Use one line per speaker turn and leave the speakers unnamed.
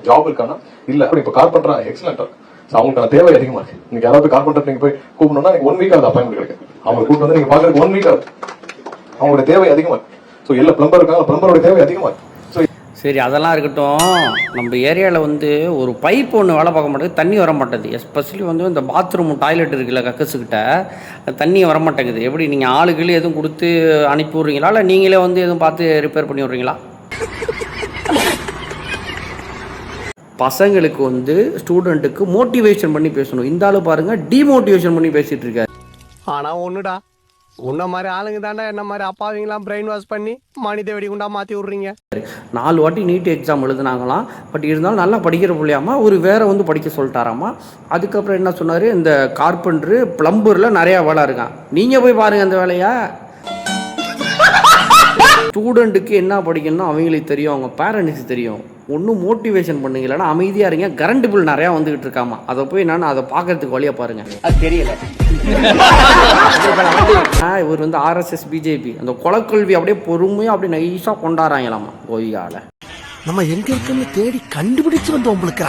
Job இருக்கானா இல்ல. இப்ப கார்பெண்டரா எக்ஸலண்டா அவங்களுக்கான தேவை அதிகமா இருக்கு. நீங்க யாராவது கார்பெண்டர் நீங்க போய் கூப்பிடணும்னா 1 வீக் ஆகுது அப்பாயின்மெண்ட் கிடைக்கும். அவங்க கூப்பிட்டு வந்து நீங்க பாக்குறதுக்கு 1 வீக் ஆகுது. அவங்களோட தேவை அதிகமா இருக்கு. ஸோ எல்லா பிளம்பர் இருக்காங்க, பிளம்பரோட தேவை அதிகமா இருக்கு.
சரி, அதெல்லாம் இருக்கட்டும். நம்ம ஏரியாவில் வந்து ஒரு பைப் ஒன்று வேலை பார்க்க மாட்டேங்குது, தண்ணி வர மாட்டேங்குது. எஸ்பெஷலி வந்து இந்த பாத்ரூம் டாய்லெட் இருக்குல்ல, கக்கஸுக்கிட்ட தண்ணி வர மாட்டேங்குது. எப்படி நீங்கள் ஆளுகளே எதுவும் கொடுத்து அனுப்பி விட்றீங்களா, இல்லை நீங்களே வந்து எதுவும் பார்த்து ரிப்பேர் பண்ணி விட்றீங்களா? பசங்களுக்கு வந்து ஸ்டூடெண்ட்டுக்கு மோட்டிவேஷன் பண்ணி பேசணும். இந்த ஆளு பாருங்கள் டிமோட்டிவேஷன் பண்ணி பேசிகிட்டு இருக்காரு.
ஆனால் ஒன்றுடா, உன்ன மாதிரி ஆளுங்க தாண்டா என்ன மாதிரி அப்பாவிங்களாம் பிரெயின் வாஷ் பண்ணி மனித வெடிகுண்டா மாற்றி விட்றீங்க.
4 வாட்டி நீட் எக்ஸாம் எழுதுனாங்களாம். பட் இருந்தாலும் நல்லா படிக்கிற பிள்ளையாமா ஒரு வேற வந்து படிக்க சொல்லிட்டாராமா. அதுக்கப்புறம் என்ன சொன்னார், இந்த கார்பெண்டரு பிளம்பரில் நிறையா வேலை இருக்கான். நீங்கள் போய் பாருங்கள் அந்த வேலையை. ஸ்டூடெண்ட்டுக்கு என்ன படிக்கணும்னு அவங்களுக்கு தெரியும், அவங்க பேரண்ட்ஸுக்கு தெரியும். ஒன்றும் மோட்டிவேஷன் பண்ணுங்க, இல்லைன்னா அமைதியாக இருங்க. கரண்ட் பில் நிறையா வந்துகிட்டு இருக்காமா, அதை போய் நான் அதை பார்க்கறதுக்கு வழியாக பாருங்க.
அது தெரியல.
இவர் வந்து RSS BJP அந்த கொலக்கல்வி அப்படியே பொறுமையாக அப்படியே நைஸாக கொண்டாடுறாங்களாமா. ஓய்யால
நம்ம எங்க இருக்குன்னு தேடி கண்டுபிடிச்சு வந்து உங்களுக்கு